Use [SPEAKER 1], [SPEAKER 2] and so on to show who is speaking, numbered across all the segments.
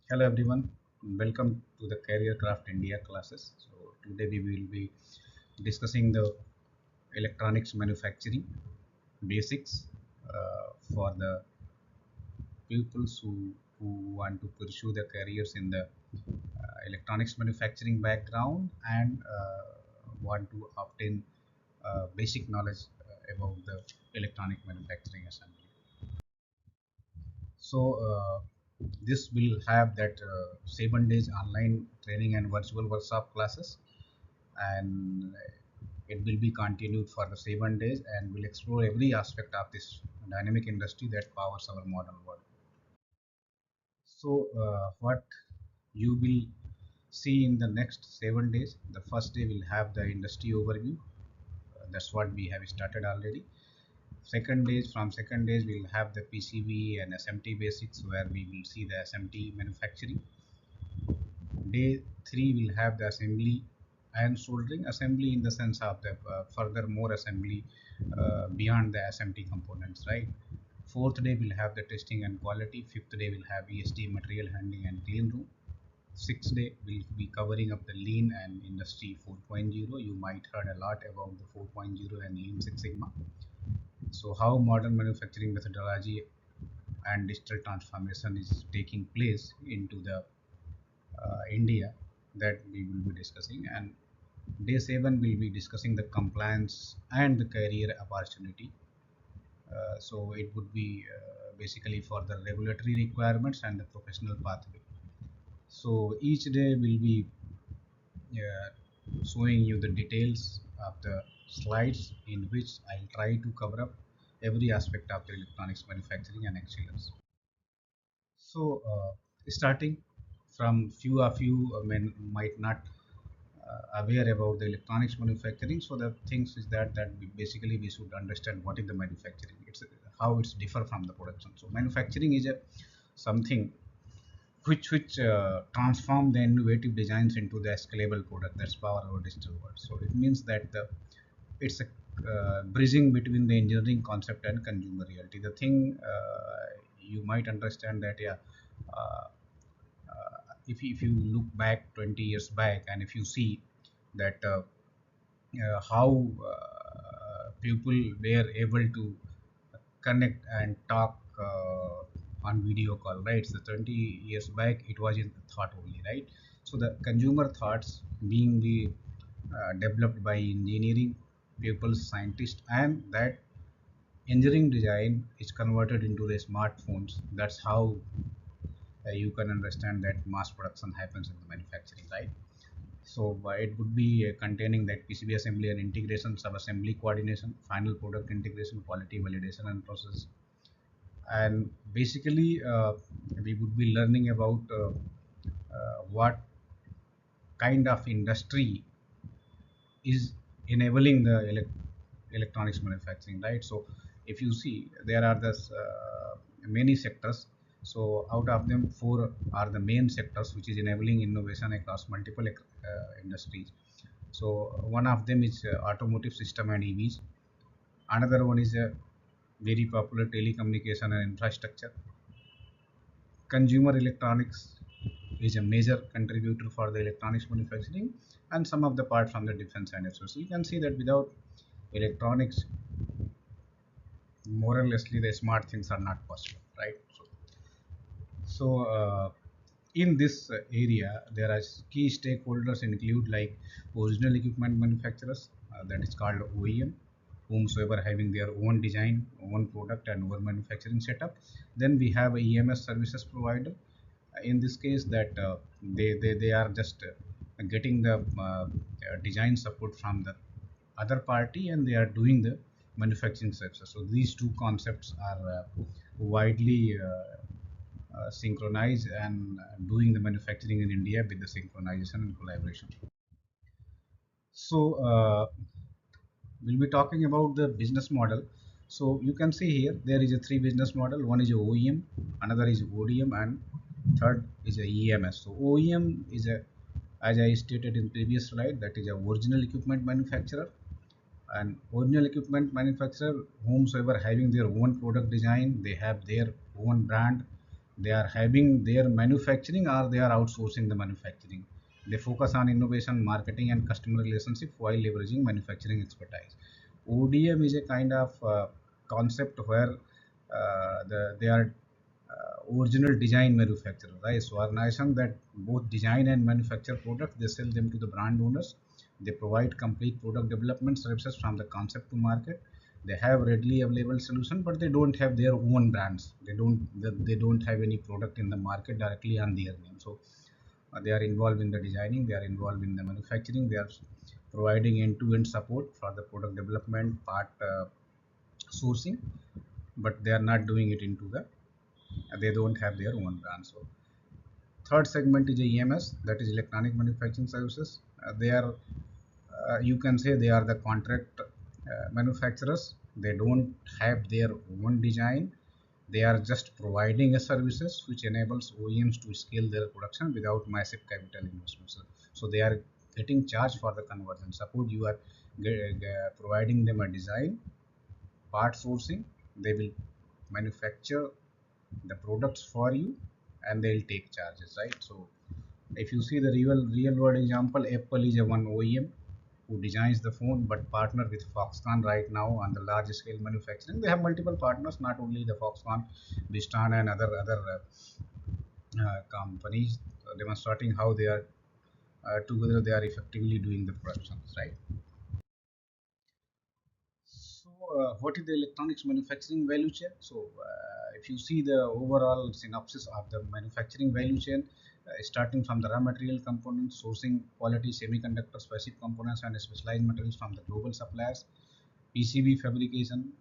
[SPEAKER 1] Hello everyone, welcome to the Career Craft India classes. So today we will be discussing the electronics manufacturing basics for the pupils who want to pursue their careers in the electronics manufacturing background and want to obtain basic knowledge about the electronic manufacturing assembly. So this will have that 7 days online training and virtual workshop classes, and it will be continued for the 7 days and will explore every aspect of this dynamic industry that powers our modern world. So what you will see in the next 7 days, the first day will have the industry overview. That's what we have started already. Second days we'll have the PCB and SMT basics, where we will see the SMT manufacturing. Day 3 will have the assembly and soldering. Assembly in the sense of the further more assembly beyond the SMT components, right? Fourth day will have the testing and quality. Fifth day will have ESD, material handling and clean room. Sixth day will be covering up the lean and industry 4.0. You might heard a lot about the 4.0 and lean six sigma. So how modern manufacturing methodology and digital transformation is taking place into the India, that we will be discussing. And day 7 will be discussing the compliance and the career opportunity. So it would be basically for the regulatory requirements and the professional pathway. So each day will be showing you the details of the slides, in which I'll try to cover up every aspect of the electronics manufacturing and excellence. So starting from few of you might not aware about the electronics manufacturing. So the things is that basically we should understand what is the manufacturing. It's how it's differ from the production. So manufacturing is a something which transform the innovative designs into the scalable product. That's power over digital world. So it means that it's a bridging between the engineering concept and consumer reality. The thing you might understand that, yeah, uh, if you look back 20 years back, and if you see that how people were able to connect and talk on video call, right? So 20 years back it was in thought only, right? So the consumer thoughts being the developed by engineering people, scientists, and that engineering design is converted into the smartphones. That's how you can understand that mass production happens in the manufacturing, right? So it would be containing that PCB assembly and integration, sub-assembly coordination, final product integration, quality validation and process. And basically we would be learning about what kind of industry is enabling the electronics manufacturing, right? So if you see, there are this many sectors. So out of them, four are the main sectors which is enabling innovation across multiple industries. So one of them is automotive system and EVs. Another one is a very popular telecommunication and infrastructure. Consumer electronics is a major contributor for the electronics manufacturing, and some of the parts from the defense and so. So you can see that without electronics, more or lessly the smart things are not possible, right? So in this area, there are key stakeholders include like original equipment manufacturers, that is called OEM, whomsoever having their own design, own product, and own manufacturing setup. Then we have a EMS services provider. In this case, that they are just getting the design support from the other party, and they are doing the manufacturing services. So these two concepts are widely synchronized and doing the manufacturing in India with the synchronization and collaboration. So we'll be talking about the business model. So you can see here there is a three business model. One is a OEM, another is ODM, and third is a EMS. So OEM is a, as I stated in previous slide, that is a original equipment manufacturer. And original equipment manufacturer, whomsoever having their own product design, they have their own brand, They are having their manufacturing or they are outsourcing the manufacturing. They focus on innovation, marketing, and customer relationship while leveraging manufacturing expertise. ODM is a kind of concept where they are original design manufacturer, right? So organization that both design and manufacture products, they sell them to the brand owners. They provide complete product development services from the concept to market. They have readily available solution, but they don't have their own brands. They don't have any product in the market directly on their name. So they are involved in the designing, they are involved in the manufacturing, they are providing end-to-end support for the product development part, sourcing, but they are not doing it into the, they don't have their own brand. So third segment is EMS, that is electronic manufacturing services. They are, you can say they are the contract manufacturers. They don't have their own design. They are just providing a services which enables OEMs to scale their production without massive capital investments. So they are getting charged for the conversion. Suppose you are providing them a design, part sourcing, they will manufacture the products for you and they'll take charges, right? So if you see the real world example, Apple is a one OEM who designs the phone but partner with Foxconn right now on the large scale manufacturing. They have multiple partners, not only the Foxconn, Vistan, and other companies, demonstrating how they are together they are effectively doing the productions, right? So, what is the electronics manufacturing value chain? So, if you see the overall synopsis of the manufacturing value chain, starting from the raw material components, sourcing quality semiconductor specific components and specialized materials from the global suppliers, PCB fabrication,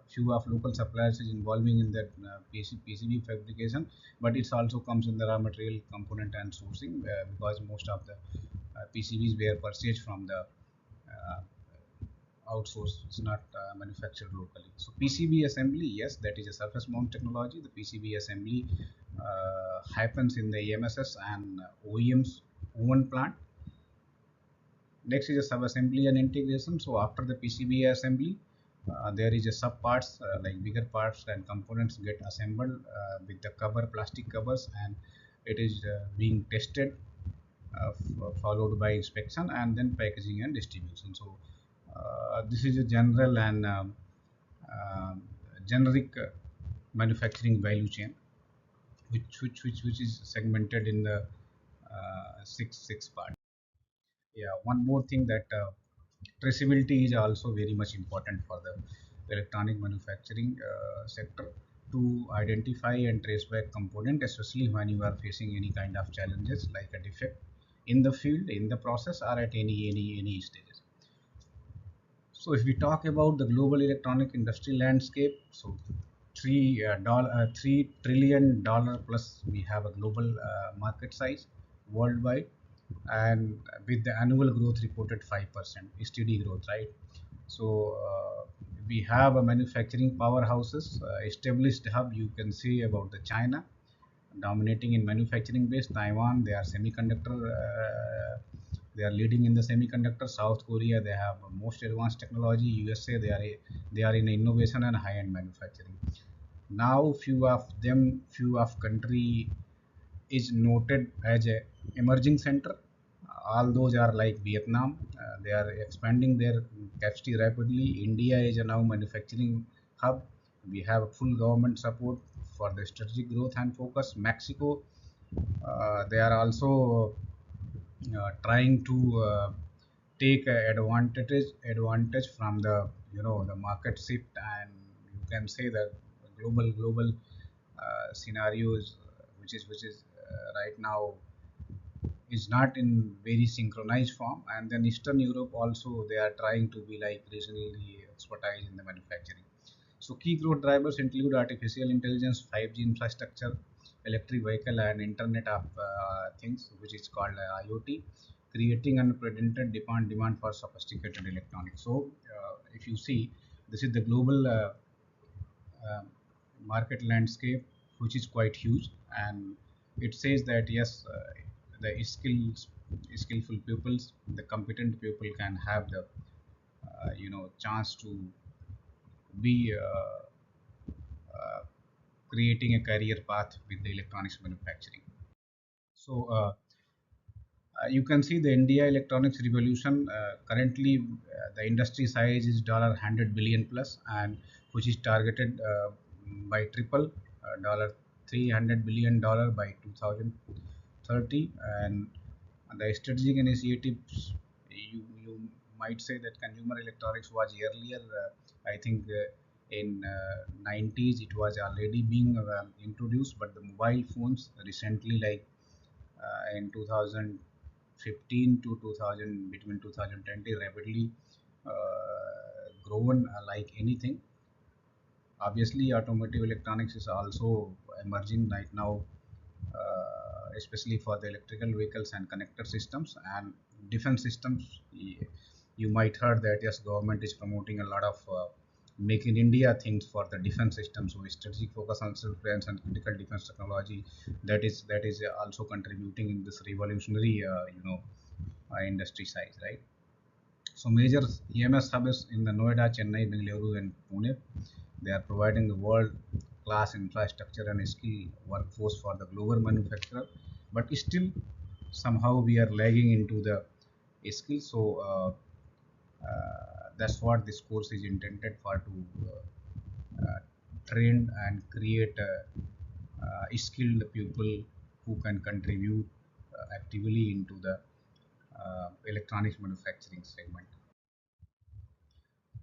[SPEAKER 1] few of local suppliers is involving in that PCB fabrication, but it also comes in the raw material component and sourcing because most of the PCBs were purchased from the outsourced, it's not manufactured locally. So PCB assembly, yes, that is a surface mount technology. The PCB assembly happens in the EMSS and OEM's own plant. Next is a sub assembly and integration. So after the PCB assembly, there is a sub parts like bigger parts and components get assembled with the cover, plastic covers, and it is being tested, followed by inspection and then packaging and distribution. So this is a general and generic manufacturing value chain, which is segmented in the six parts. Yeah, one more thing that traceability is also very much important for the electronic manufacturing sector to identify and trace back component, especially when you are facing any kind of challenges like a defect in the field, in the process, or at any stage. So if we talk about the global electronic industry landscape, so $3 trillion plus we have a global market size worldwide, and with the annual growth reported 5% steady growth, right? So we have a manufacturing powerhouses, established hub. You can see about the China dominating in manufacturing base. Taiwan, they are semiconductor, they are leading in the semiconductor. South Korea, they have most advanced technology. USA, they are in innovation and high end manufacturing. Now few of country is noted as a emerging center. All those are like Vietnam, they are expanding their capacity rapidly. India is a now manufacturing hub. We have full government support for the strategic growth and focus. Mexico, they are also trying to take advantage from the, the market shift, and you can say that global scenarios, which is right now is not in very synchronized form. And then Eastern Europe also, they are trying to be like regionally expertise in the manufacturing. So key growth drivers include artificial intelligence, 5G infrastructure, electric vehicle, and Internet of Things, which is called IoT, creating unprecedented demand for sophisticated electronics. So if you see, this is the global market landscape, which is quite huge, and it says that yes, the skillful pupils, the competent people can have the chance to be creating a career path with the electronics manufacturing. So you can see the India electronics revolution. Currently, the industry size is $100 billion plus, and which is targeted by triple $300 billion by 2030. And the strategic initiatives, you might say that consumer electronics was earlier. I think in 90s it was already being introduced, but the mobile phones recently, like in 2015 to 2000, between 2020, rapidly grown like anything. Obviously, automotive electronics is also emerging right now, especially for the electrical vehicles and connector systems and defense systems. You might heard that yes, government is promoting a lot of make in India things for the defense systems. So strategic focus on self-defense and critical defense technology, that is also contributing in this revolutionary industry size, right? So major EMS hubs in the Noida, Chennai, Bengaluru, and Pune. They are providing the world-class infrastructure and skill workforce for the global manufacturer. But still, somehow we are lagging into the skill. So that's what this course is intended for, to train and create skilled people who can contribute actively into the electronics manufacturing segment.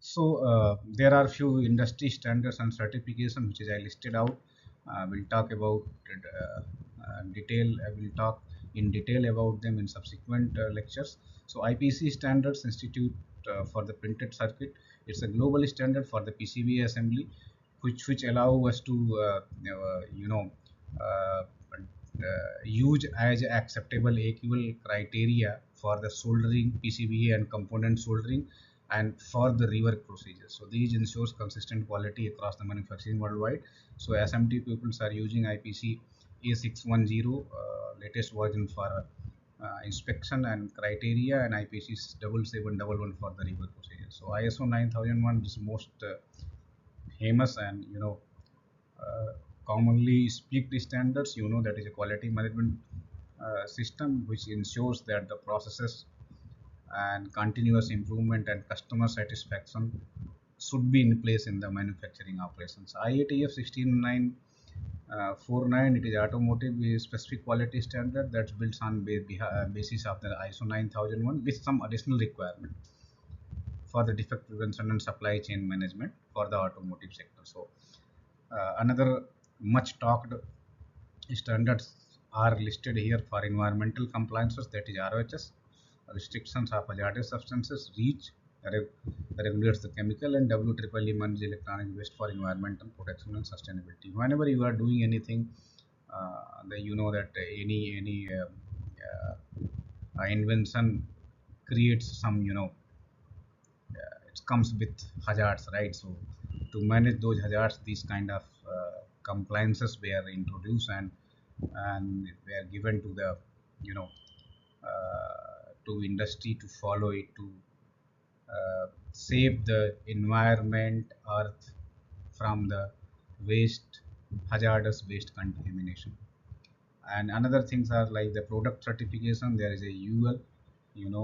[SPEAKER 1] So there are few industry standards and certification which is I listed out. We'll talk about detail. I will talk in detail about them in subsequent lectures. So IPC standards Institute for the printed circuit. It's a global standard for the PCB assembly, which allow us to uh, use as acceptable AQL criteria for the soldering, PCBA and component soldering, and for the rework procedures. So these ensures consistent quality across the manufacturing worldwide. So SMT pupils are using IPC A610 latest version for inspection and criteria, and IPC 7711 for the rework procedure. So ISO 9001 is most famous and commonly speak the standards. That is a quality management system which ensures that the processes and continuous improvement and customer satisfaction should be in place in the manufacturing operations. IATF 16949, it is automotive specific quality standard that's built on basis of the ISO 9001 with some additional requirement for the defect prevention and supply chain management for the automotive sector. So another much talked standards are listed here for environmental compliances, that is ROHS. Restrictions of hazardous substances, REACH regulates the chemical, and WEEE manages electronic waste for environmental protection and sustainability. Whenever you are doing anything, you know that invention creates some, it comes with hazards, right? So to manage those hazards, these kind of compliances were introduced, and were given to the you know to industry to follow it, to save the environment, earth, from the waste, hazardous waste contamination. And another things are like the product certification. There is a UL,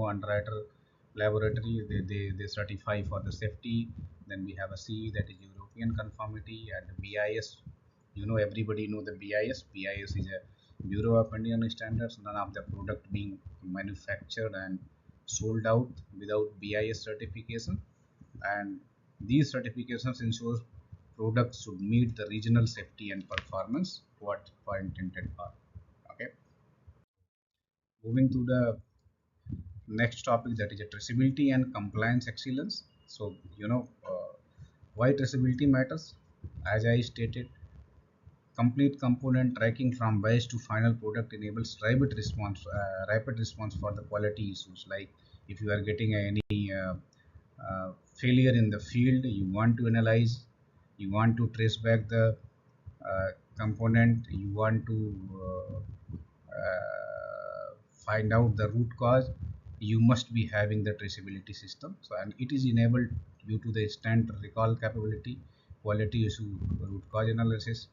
[SPEAKER 1] underwriter laboratory, they certify for the safety. Then we have a CE, that is European conformity, and BIS. Everybody know the BIS is a Bureau of Indian Standards. None of the product being manufactured and sold out without BIS certification. And these certifications ensure products should meet the regional safety and performance what are intended for. Okay, moving to the next topic, that is a traceability and compliance excellence. So why traceability matters. As I stated, complete component tracking from base to final product enables rapid response for the quality issues. Like if you are getting any failure in the field, you want to analyze, you want to trace back the component, you want to find out the root cause, you must be having the traceability system. So, and it is enabled due to the instant recall capability, quality issue root cause analysis,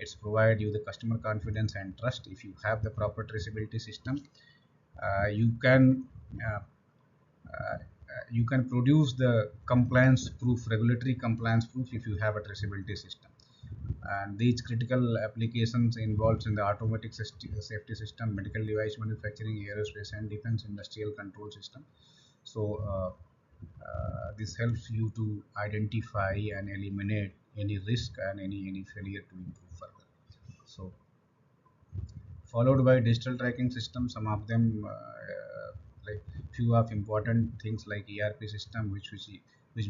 [SPEAKER 1] It's provide you the customer confidence and trust. If you have the proper traceability system, you can uh, you can produce the compliance proof, regulatory compliance proof, if you have a traceability system. And these critical applications involved in the automatic safety system, medical device manufacturing, aerospace and defense, industrial control system. So this helps you to identify and eliminate any risk and any failure to improve further. So followed by digital tracking system. Some of them like few of important things like ERP system, which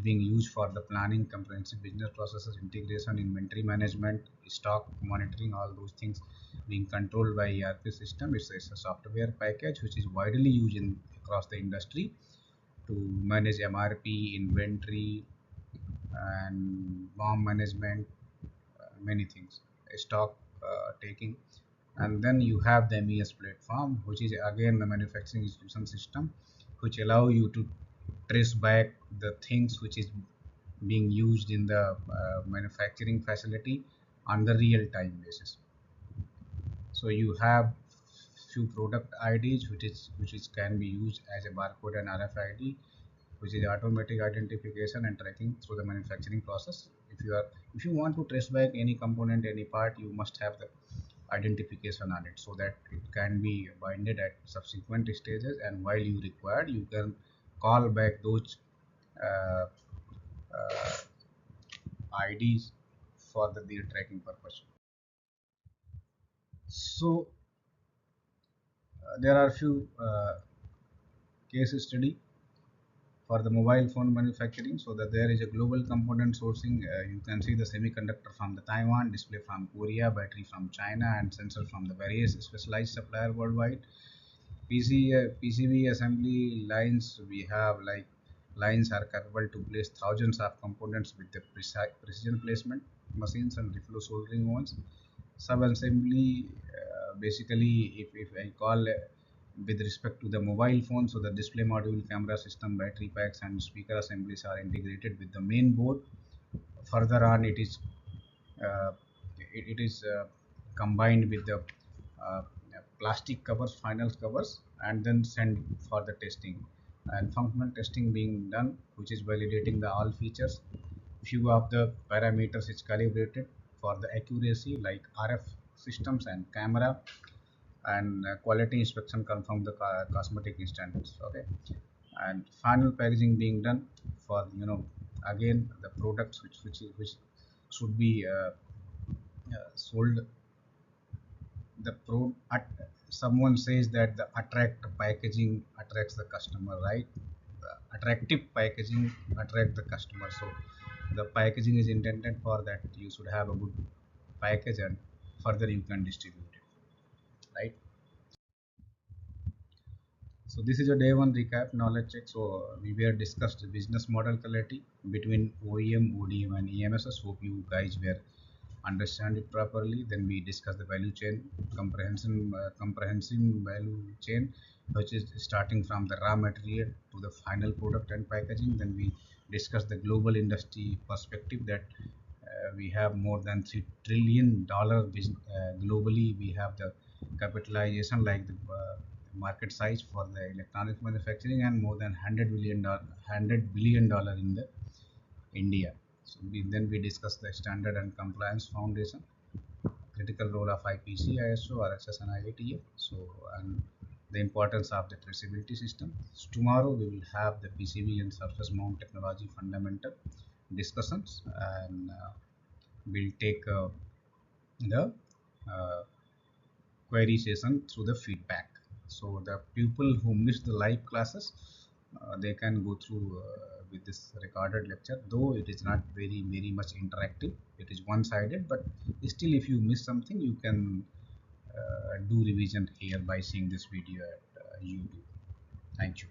[SPEAKER 1] being used for the planning, comprehensive business processes, integration, inventory management, stock monitoring, all those things being controlled by ERP system. It's a software package which is widely used in across the industry to manage MRP, inventory, and BOM management, many things, stock taking. And then you have the MES platform, which is again the manufacturing execution system, which allow you to trace back the things which is being used in the manufacturing facility on the real time basis. So you have few product IDs which is can be used as a barcode and RFID, which is automatic identification and tracking through the manufacturing process. If you want to trace back any component, any part, you must have the identification on it, so that it can be binded at subsequent stages, and while you require, you can call back those uh, uh, IDs for their tracking purpose. So there are few case study for the mobile phone manufacturing, so that there is a global component sourcing. You can see the semiconductor from the Taiwan, display from Korea, battery from China, and sensor from the various specialized supplier worldwide. PCB assembly lines, we have like lines are capable to place thousands of components with the precision placement machines and reflow soldering ones. Sub assembly, basically, if I call with respect to the mobile phone, so the display module, camera system, battery packs and speaker assemblies are integrated with the main board. Further on, uh, it is combined with the uh, plastic covers, final covers, and then sent for the testing and functional testing being done, which is validating the all features. Few of the parameters is calibrated for the accuracy, like RF systems and camera, and quality inspection confirm the cosmetic standards. Okay, and final packaging being done for, again, the products which should be sold. The pro at Someone says that the attract packaging attracts the customer, right? The attractive packaging attract the customer. So the packaging is intended for that. You should have a good package, and further you can distribute it, right? So this is a day one recap knowledge check. So we were discussed business model clarity between OEM, ODM, and EMSs. Hope you guys were understand it properly. Then we discuss the value chain, comprehensive value chain, which is starting from the raw material to the final product and packaging. Then we discuss the global industry perspective, that we have more than $3 trillion globally. We have the capitalization, like the market size for the electronics manufacturing, and more than $100 billion in the India. So then we discuss the standard and compliance foundation, critical role of IPC, ISO, RSS, and IATF. So, and the importance of the traceability system. So tomorrow we will have the PCB and surface mount technology fundamental discussions, and we'll take the uh, query session through the feedback. So the people who missed the live classes, they can go through with this recorded lecture, though it is not very much interactive. It is one-sided, but still, if you miss something, you can do revision here by seeing this video at YouTube. Thank you.